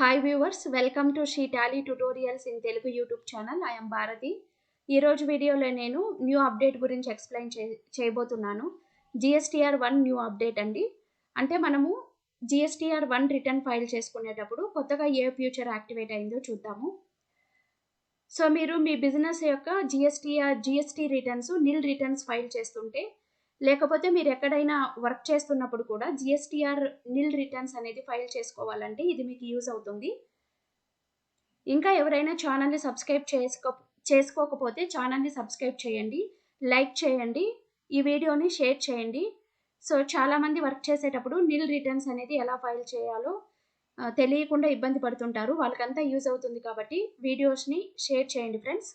Hi viewers, welcome to She Tally Tutorials in Telugu YouTube channel. I am Bharati. ఈ రోజు వీడియోలో నేను new update గురించి explain చేయబోతున్నాను. GSTR1 న్యూ అప్డేట్ అండి. అంటే మనము GSTR1 రిటర్న్ ఫైల్ చేసుకునేటప్పుడు కొత్తగా ఏ ఫ్యూచర్ యాక్టివేట్ అయిందో చూద్దాము. సో మీరు మీ బిజినెస్ యొక్క GST రిటర్న్స్ నిల్ రిటర్న్స్ ఫైల్ చేస్తుంటే లేకపోతే మీరు ఎక్కడైనా వర్క్ చేస్తున్నప్పుడు కూడా GSTR నిల్ రిటర్న్స్ అనేది ఫైల్ చేసుకోవాలంటే ఇది మీకు యూజ్ అవుతుంది. ఇంకా ఎవరైనా ఛానల్ని సబ్స్క్రైబ్ చేసుకోకపోతే ఛానల్ని సబ్స్క్రైబ్ చేయండి, లైక్ చేయండి, ఈ వీడియోని షేర్ చేయండి. సో చాలామంది వర్క్ చేసేటప్పుడు నిల్ రిటర్న్స్ అనేది ఎలా ఫైల్ చేయాలో తెలియకుండా ఇబ్బంది పడుతుంటారు. వాళ్ళకంతా యూజ్ అవుతుంది కాబట్టి వీడియోస్ని షేర్ చేయండి ఫ్రెండ్స్.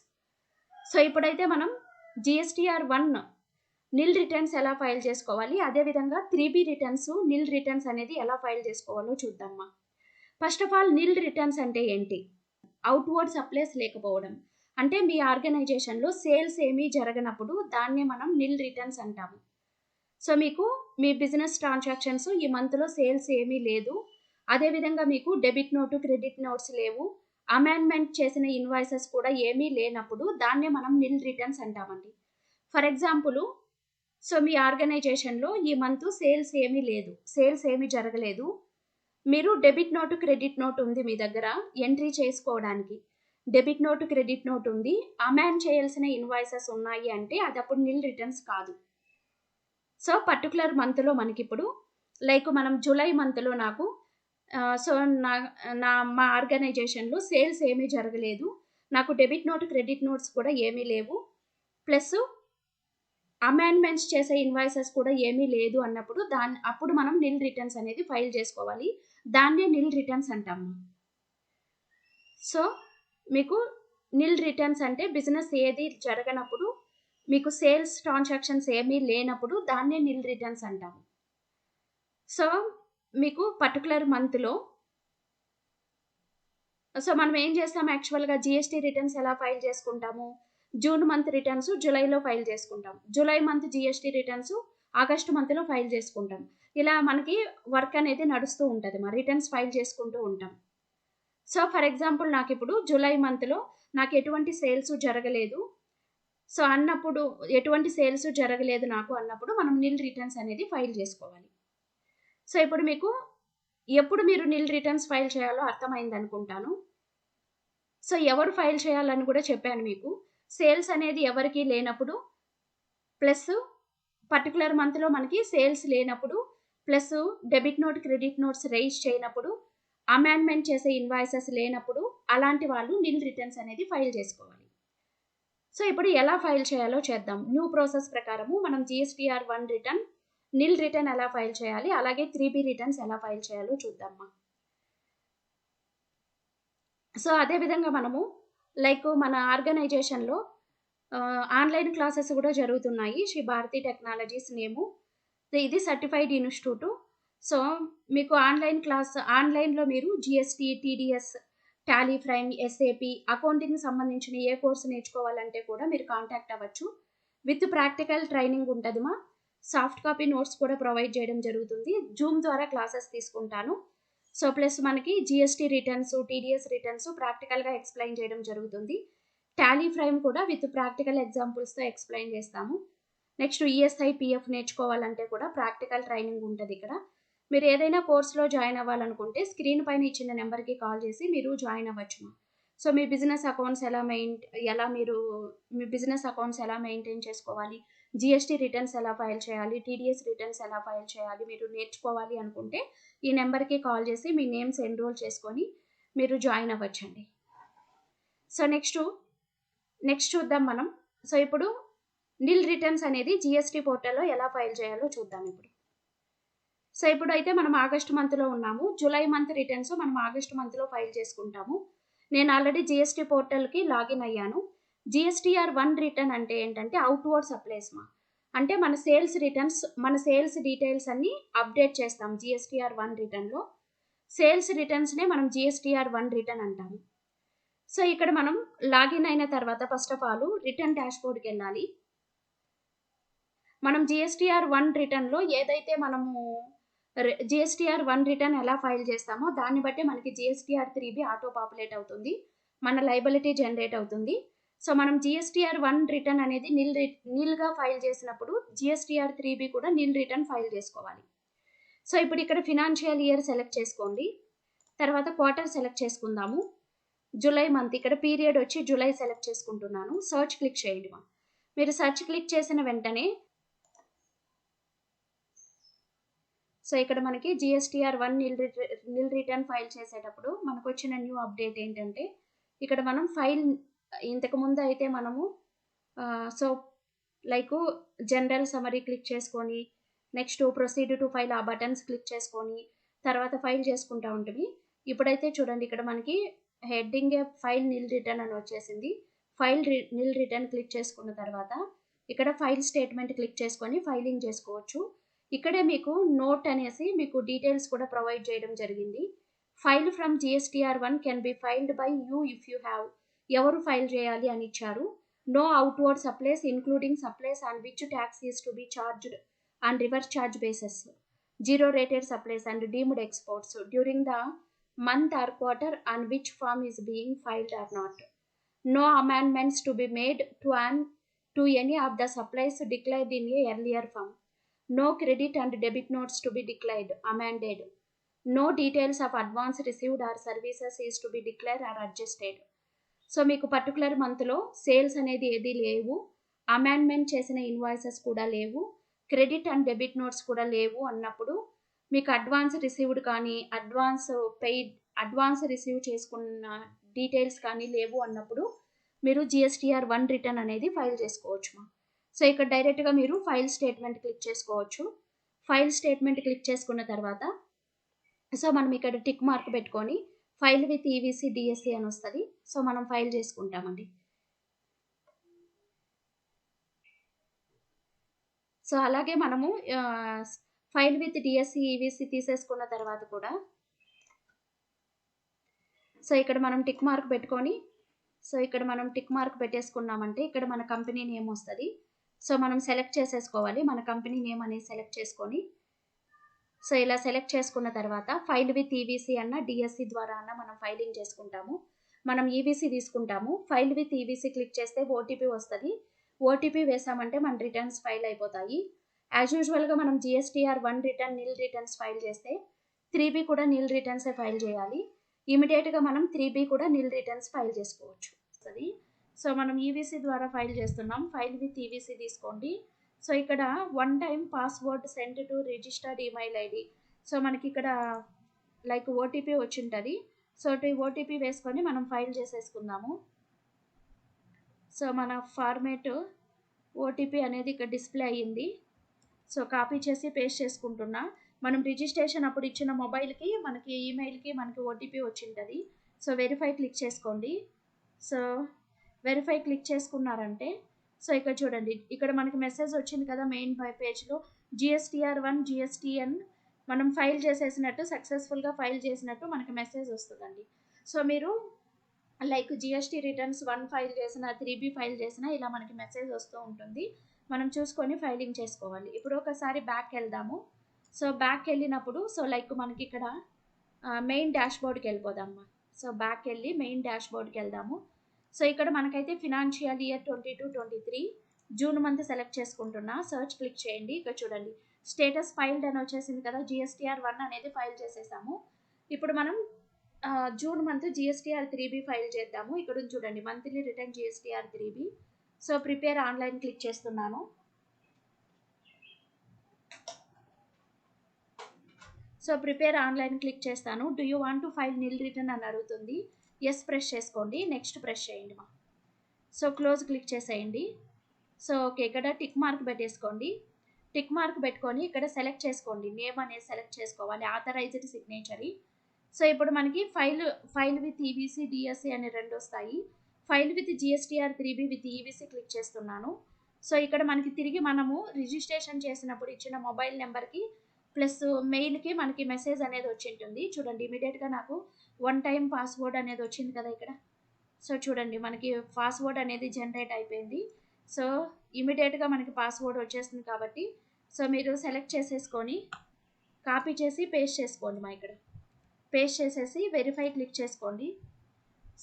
సో ఇప్పుడైతే మనం GSTR1 నిల్ రిటర్న్స్ ఎలా ఫైల్ చేసుకోవాలి, అదేవిధంగా 3B రిటర్న్స్ నిల్ రిటర్న్స్ అనేది ఎలా ఫైల్ చేసుకోవాలో చూద్దామా. First of all nil returns అంటే ఏంటి? అవుట్వర్డ్ సప్లైస్ లేకపోవడం, అంటే మీ ఆర్గనైజేషన్లో సేల్స్ ఏమీ జరగనప్పుడు దాన్నే మనం నిల్ రిటర్న్స్ అంటాము. సో మీకు మీ బిజినెస్ ట్రాన్సాక్షన్స్ ఈ మంత్లో సేల్స్ ఏమీ లేదు, అదేవిధంగా మీకు డెబిట్ నోటు క్రెడిట్ నోట్స్ లేవు, అమెండ్మెంట్ చేసిన ఇన్వాయిసెస్ కూడా ఏమీ లేనప్పుడు దాన్నే మనం నిల్ రిటర్న్స్ అంటామండి. ఫర్ ఎగ్జాంపుల్, సో మీ ఆర్గనైజేషన్లో ఈ మంత్ సేల్స్ ఏమీ లేదు, సేల్స్ ఏమీ జరగలేదు, మీరు డెబిట్ నోటు క్రెడిట్ నోట్ ఉంది మీ దగ్గర ఎంట్రీ చేసుకోవడానికి, డెబిట్ నోటు క్రెడిట్ నోట్ ఉంది, అమెండ్ చేయాల్సిన ఇన్వాయిసెస్ ఉన్నాయి అంటే అది అప్పుడు నిల్ రిటర్న్స్ కాదు. సో పర్టికులర్ మంత్లో మనకి ఇప్పుడు లైక్ మనం జూలై మంత్లో నాకు సో మా ఆర్గనైజేషన్లో సేల్స్ ఏమీ జరగలేదు, నాకు డెబిట్ నోటు క్రెడిట్ నోట్స్ కూడా ఏమీ లేవు, ప్లస్ అమెండ్మెంట్స్ చేసే ఇన్వాయిసెస్ కూడా ఏమీ లేదు అన్నప్పుడు అప్పుడు మనం నిల్ రిటర్న్స్ అనేది ఫైల్ చేసుకోవాలి. దాన్నే నిల్ రిటర్న్స్ అంటాము. సో మీకు నిల్ రిటర్న్స్ అంటే బిజినెస్ ఏది జరగనప్పుడు, మీకు సేల్స్ ట్రాన్సాక్షన్స్ ఏమీ లేనప్పుడు దాన్నే నిల్ రిటర్న్స్ అంటాము. సో మీకు పర్టికులర్ మంత్లో సో మనం ఏం చేస్తాము, యాక్చువల్గా GST రిటర్న్స్ ఎలా ఫైల్ చేసుకుంటాము, జూన్ మంత్ రిటర్న్స్ జూలైలో ఫైల్ చేసుకుంటాం, July month GST returns August మంత్లో ఫైల్ చేసుకుంటాం. ఇలా మనకి వర్క్ అనేది నడుస్తూ ఉంటుంది, మా రిటర్న్స్ ఫైల్ చేసుకుంటూ ఉంటాం. సో ఫర్ ఎగ్జాంపుల్ నాకు ఇప్పుడు జూలై మంత్లో నాకు ఎటువంటి సేల్స్ జరగలేదు, సో అన్నప్పుడు ఎటువంటి సేల్స్ జరగలేదు నాకు అన్నప్పుడు మనం నిల్ రిటర్న్స్ అనేది ఫైల్ చేసుకోవాలి. సో ఇప్పుడు మీకు ఎప్పుడు మీరు నిల్ రిటర్న్స్ ఫైల్ చేయాలో అర్థమైంది అనుకుంటాను. సో ఎవరు ఫైల్ చేయాలని కూడా చెప్పాను మీకు. సేల్స్ అనేది ఎవరికి లేనప్పుడు, ప్లస్ పర్టికులర్ మంత్లో మనకి సేల్స్ లేనప్పుడు, plus debit note credit notes raise చేయనప్పుడు, అమెండ్మెంట్ చేసే ఇన్వాయిసెస్ లేనప్పుడు అలాంటి వాళ్ళు నిల్ రిటర్న్స్ అనేది ఫైల్ చేసుకోవాలి. సో ఇప్పుడు ఎలా ఫైల్ చేయాలో చేద్దాం. న్యూ ప్రాసెస్ ప్రకారము మనం GSTR1 రిటర్న్ నిల్ రిటర్న్ ఎలా ఫైల్ చేయాలి, అలాగే 3B రిటర్న్స్ ఎలా ఫైల్ చేయాలో చూద్దామా. సో అదేవిధంగా మనము లైక్ మన ఆర్గనైజేషన్లో ఆన్లైన్ క్లాసెస్ కూడా జరుగుతున్నాయి. శ్రీ భారతి టెక్నాలజీస్ నేము, ఇది సర్టిఫైడ్ ఇన్స్టిట్యూట్. సో మీకు ఆన్లైన్లో మీరు GST, TDS, Tally Prime, SAP, accounting సంబంధించిన ఏ కోర్సు నేర్చుకోవాలంటే కూడా మీరు కాంటాక్ట్ అవ్వచ్చు. విత్ ప్రాక్టికల్ ట్రైనింగ్ ఉంటుంది, మా సాఫ్ట్ కాపీ నోట్స్ కూడా ప్రొవైడ్ చేయడం జరుగుతుంది. జూమ్ ద్వారా క్లాసెస్ తీసుకుంటాను. సో ప్లస్ మనకి GST రిటర్న్స్, TDS రిటర్న్స్ ప్రాక్టికల్గా ఎక్స్ప్లెయిన్ చేయడం జరుగుతుంది. టాలీ ఫ్రైమ్ కూడా విత్ ప్రాక్టికల్ ఎగ్జాంపుల్స్తో ఎక్స్ప్లెయిన్ చేస్తాము. నెక్స్ట్ ESI, PF నేర్చుకోవాలంటే కూడా ప్రాక్టికల్ ట్రైనింగ్ ఉంటుంది ఇక్కడ. మీరు ఏదైనా కోర్సులో జాయిన్ అవ్వాలనుకుంటే స్క్రీన్ పైన ఇచ్చిన నెంబర్కి కాల్ చేసి మీరు జాయిన్ అవ్వచ్చు. సో మీ బిజినెస్ అకౌంట్స్ మీ బిజినెస్ అకౌంట్స్ ఎలా మెయింటైన్ చేసుకోవాలి, GST రిటర్న్స్ ఎలా ఫైల్ చేయాలి, TDS రిటర్న్స్ ఎలా ఫైల్ చేయాలి మీరు నేర్చుకోవాలి అనుకుంటే ఈ నెంబర్కి కాల్ చేసి మీ నేమ్స్ ఎన్రోల్ చేసుకొని మీరు జాయిన్ అవ్వచ్చండి. సో నెక్స్ట్ చూద్దాం మనం. సో ఇప్పుడు నిల్ రిటర్న్స్ అనేది GST పోర్టల్లో ఎలా ఫైల్ చేయాలో చూద్దాం ఇప్పుడు. సో ఇప్పుడు అయితే మనం ఆగస్ట్ మంత్లో ఉన్నాము. జూలై మంత్ రిటర్న్స్ మనం ఆగస్ట్ మంత్లో ఫైల్ చేసుకుంటాము. నేను ఆల్రెడీ GST పోర్టల్కి లాగిన్ అయ్యాను. GSTR1 రిటర్న్ అంటే ఏంటంటే అవుట్వర్డ్ సప్లైస్ అంటే మన సేల్స్ డీటెయిల్స్ అన్ని అప్డేట్ చేస్తాం GSTR1 రిటర్న్లో. సేల్స్ రిటర్న్స్నే మనం GSTR1 రిటర్న్ అంటాము. సో ఇక్కడ మనం లాగిన్ అయిన తర్వాత ఫస్ట్ ఆఫ్ ఆల్ రిటర్న్ డాష్బోర్డ్కి వెళ్ళాలి. మనం GSTR1 రిటర్న్లో ఏదైతే మనము GSTR1 రిటర్న్ ఎలా ఫైల్ చేస్తామో దాన్ని బట్టి మనకి GSTR3B ఆటో పాపులేట్ అవుతుంది, మన లైబిలిటీ జనరేట్ అవుతుంది. సో మనం GSTR1 రిటర్న్ అనేది నిల్గా ఫైల్ చేసినప్పుడు GSTR3B కూడా నిల్ రిటర్న్ ఫైల్ చేసుకోవాలి. సో ఇప్పుడు ఇక్కడ ఫినాన్షియల్ ఇయర్ సెలెక్ట్ చేసుకోండి, తర్వాత క్వార్టర్ సెలెక్ట్ చేసుకుందాము. జూలై మంత్, ఇక్కడ పీరియడ్ వచ్చి జూలై సెలెక్ట్ చేసుకుంటున్నాను. సర్చ్ క్లిక్ చేయండి. మీరు సర్చ్ క్లిక్ చేసిన వెంటనే సో ఇక్కడ మనకి GSTR1 నిల్ రిటర్న్ ఫైల్ చేసేటప్పుడు మనకు వచ్చిన న్యూ అప్డేట్ ఏంటంటే, ఇక్కడ మనం ఫైల్ ఇంతకు ముందు అయితే మనము so like general summary click చేసుకొని నెక్స్ట్ ప్రొసీడ్ టు ఫైల్ ఆ బటన్స్ క్లిక్ చేసుకొని తర్వాత ఫైల్ చేసుకుంటా ఉంటుంది. ఇప్పుడైతే చూడండి, ఇక్కడ మనకి హెడ్డింగ్ ఫైల్ నిల్ రిటర్న్ అని వచ్చేసింది. ఫైల్ నిల్ రిటర్న్ క్లిక్ చేసుకున్న తర్వాత ఇక్కడ ఫైల్ స్టేట్మెంట్ క్లిక్ చేసుకొని ఫైలింగ్ చేసుకోవచ్చు. ఇక్కడే మీకు నోట్ అనేసి మీకు డీటెయిల్స్ కూడా ప్రొవైడ్ చేయడం జరిగింది. File from GSTR1 can be filed by you if you have, ఎవరు ఫైల్ చేయాలి అని ఇచ్చారు. No outward supplies including supplies on which tax is to be charged on reverse charge basis, zero rated supplies and deemed exports during the month or quarter on which form is being filed or not. No amendments to be made to any of the supplies declared in a earlier form. No credit and debit notes to be declared, amended. No details of advance received or services is to be declared or adjusted. So మీకు particular మంత్లో sales అనేది ఏది లేవు, amendment చేసిన invoices కూడా లేవు, credit and debit notes కూడా లేవు అన్నప్పుడు, మీకు అడ్వాన్స్ రిసీవ్డ్ కానీ అడ్వాన్స్ రిసీవ్ చేసుకున్న డీటెయిల్స్ కానీ లేవు అన్నప్పుడు మీరు GSTR1 రిటర్న్ అనేది ఫైల్ చేసుకోవచ్చు. సో ఇక్కడ డైరెక్ట్గా మీరు ఫైల్ స్టేట్మెంట్ క్లిక్ చేసుకోవచ్చు. ఫైల్ స్టేట్మెంట్ క్లిక్ చేసుకున్న తర్వాత సో మనం ఇక్కడ టిక్ మార్క్ పెట్టుకొని ఫైల్ విత్ EVC DSC అని వస్తుంది. సో మనం ఫైల్ చేసుకుంటామండి. సో అలాగే మనము ఫైల్ విత్ DSC EVC తీసేసుకున్న తర్వాత కూడా సో ఇక్కడ మనం టిక్ మార్క్ పెట్టుకొని పెట్టేసుకున్నామంటే ఇక్కడ మన కంపెనీ నేమ్ వస్తుంది. సో మనం సెలెక్ట్ చేసేసుకోవాలి, మన కంపెనీ నేమ్ అనేది సెలెక్ట్ చేసుకొని సో ఇలా సెలెక్ట్ చేసుకున్న తర్వాత ఫైల్ విత్ EVC అన్న DSC ద్వారా అన్న మనం ఫైలింగ్ చేసుకుంటాము. మనం EVC తీసుకుంటాము. ఫైల్ విత్ EVC క్లిక్ చేస్తే OTP వస్తుంది. OTP వేసామంటే మన రిటర్న్స్ ఫైల్ అయిపోతాయి. యాజ్ యూజువల్గా మనం GSTR1 రిటర్న్ నిల్ రిటర్న్స్ ఫైల్ చేస్తే 3B కూడా నిల్ రిటర్న్సే ఫైల్ చేయాలి. ఇమీడియట్గా మనం 3B కూడా నిల్ రిటర్న్స్ ఫైల్ చేసుకోవచ్చు. సో మనం EVC ద్వారా ఫైల్ చేస్తున్నాం. ఫైల్ విత్ EVC తీసుకోండి. సో ఇక్కడ 1 time password send to registered email ID. So మనకి ఇక్కడ లైక్ OTP వచ్చి ఉంటుంది. సో OTP వేసుకొని మనం ఫైల్ చేసేసుకుందాము. సో మన ఫార్మేట్ OTP అనేది ఇక్కడ డిస్ప్లే అయ్యింది. సో కాపీ చేసి పేస్ట్ చేసుకుంటున్నా. మనం రిజిస్ట్రేషన్ అప్పుడు ఇచ్చిన మొబైల్కి మనకి ఈమెయిల్కి మనకి OTP వచ్చి ఉంటుంది. సో వెరిఫై క్లిక్ చేసుకోండి. సో వెరిఫై క్లిక్ చేసుకున్నారంటే సో ఇక్కడ చూడండి, ఇక్కడ మనకి మెసేజ్ వచ్చింది కదా మెయిన్ పేజ్లో, GSTR1 GSTN మనం ఫైల్ చేసేసినట్టు, సక్సెస్ఫుల్గా ఫైల్ చేసినట్టు మనకి మెసేజ్ వస్తుందండి. సో మీరు లైక్ GST రిటర్న్స్ 1 ఫైల్ చేసిన 3B ఫైల్ చేసినా ఇలా మనకి మెసేజ్ వస్తూ ఉంటుంది. మనం చూసుకొని ఫైలింగ్ చేసుకోవాలి. ఇప్పుడు ఒకసారి బ్యాక్ వెళ్దాము. సో బ్యాక్ వెళ్ళినప్పుడు సో లైక్ మనకి ఇక్కడ మెయిన్ డాష్ బోర్డ్కి వెళ్ళిపోదాము. సో బ్యాక్ వెళ్ళి మెయిన్ డాష్ బోర్డ్కి వెళ్దాము. సో ఇక్కడ మనకైతే financial year 22-23 June month select చేసుకుంటున్నా. సర్చ్ క్లిక్ చేయండి. ఇక్కడ చూడండి స్టేటస్ ఫైల్డ్ అని వచ్చేసింది కదా, GSTR1 అనేది ఫైల్ చేసేసాము. ఇప్పుడు మనం జూన్ మంత్ GSTR3B ఫైల్ చేద్దాము. ఇక్కడ చూడండి monthly return GSTR3B. So prepare online click చేస్తున్నాను. సో ప్రిపేర్ ఆన్లైన్ క్లిక్ చేస్తాను. Do you want to file nil return అని అడుగుతుంది. ఎస్ ప్రెస్ చేసుకోండి. నెక్స్ట్ ప్రెస్ చేయండి. సో క్లోజ్ క్లిక్ చేసేయండి. సో ఓకే, ఇక్కడ టిక్ మార్క్ పెట్టేసుకోండి. టిక్ మార్క్ పెట్టుకొని ఇక్కడ సెలెక్ట్ చేసుకోండి, నేమ్ అనేది సెలెక్ట్ చేసుకోవాలి, ఆథరైజ్డ్ సిగ్నేచరీ. సో ఇప్పుడు మనకి ఫైల్ విత్ EVC DSC అనే 2 వస్తాయి. File with GSTR3B with EVC click చేస్తున్నాను. సో ఇక్కడ మనకి తిరిగి మనము రిజిస్ట్రేషన్ చేసినప్పుడు ఇచ్చిన మొబైల్ నెంబర్కి ప్లస్ మెయిల్కి మనకి మెసేజ్ అనేది వచ్చి ఉంటుంది. చూడండి ఇమీడియట్గా నాకు 1 టైం పాస్వర్డ్ అనేది వచ్చింది కదా ఇక్కడ. సో చూడండి మనకి పాస్వర్డ్ అనేది జనరేట్ అయిపోయింది. సో ఇమీడియట్గా మనకి పాస్వర్డ్ వచ్చేస్తుంది కాబట్టి సో మీరు సెలెక్ట్ చేసేసుకొని కాపీ చేసి పేస్ట్ చేసుకోండి మా ఇక్కడ. పేస్ట్ చేసేసి వెరిఫై క్లిక్ చేసుకోండి.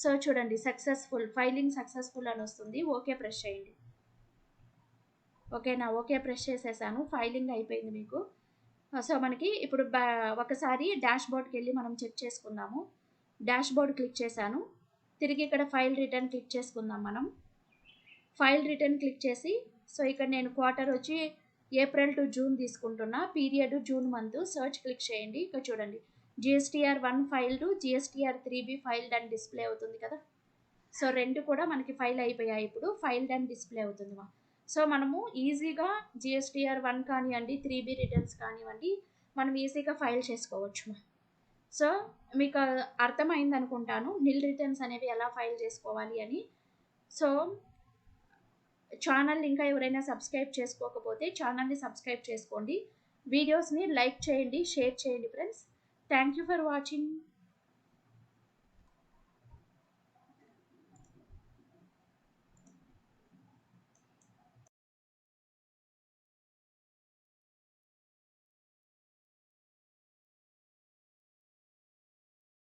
సో చూడండి సక్సెస్ఫుల్, ఫైలింగ్ సక్సెస్ఫుల్ అని వస్తుంది. ఓకే ప్రెస్ చేయండి. ఓకేనా, ఓకే ప్రెస్ చేసేసాను, ఫైలింగ్ అయిపోయింది మీకు. సో మనకి ఇప్పుడు ఒకసారి డాష్ బోర్డ్కి వెళ్ళి మనం చెక్ చేసుకుందాము. డాష్ బోర్డ్ క్లిక్ చేశాను. తిరిగి ఇక్కడ ఫైల్ రిటర్న్ క్లిక్ చేసుకుందాం మనం. ఫైల్ రిటర్న్ క్లిక్ చేసి సో ఇక్కడ నేను క్వార్టర్ వచ్చి ఏప్రిల్ టు జూన్ తీసుకుంటున్నా, period June month. Search click చేయండి. ఇక్కడ చూడండి GSTR1 filed, GSTR3 B filed అని డిస్ప్లే అవుతుంది కదా. సో రెండు కూడా మనకి ఫైల్ అయిపోయాయి. ఇప్పుడు ఫైల్డ్ అని డిస్ప్లే అవుతుంది మా. సో మనము ఈజీగా GSTR1 కానివ్వండి, 3B రిటర్న్స్ కానివ్వండి, మనం ఈజీగా ఫైల్ చేసుకోవచ్చు మా. సో మీకు అర్థమైంది అనుకుంటాను నిల్ రిటర్న్స్ అనేవి ఎలా ఫైల్ చేసుకోవాలి అని. సో ఛానల్ ఇంకా ఎవరైనా సబ్స్క్రైబ్ చేసుకోకపోతే ఛానల్ని సబ్స్క్రైబ్ చేసుకోండి. వీడియోస్ని లైక్ చేయండి, షేర్ చేయండి friends. Thank you for watching.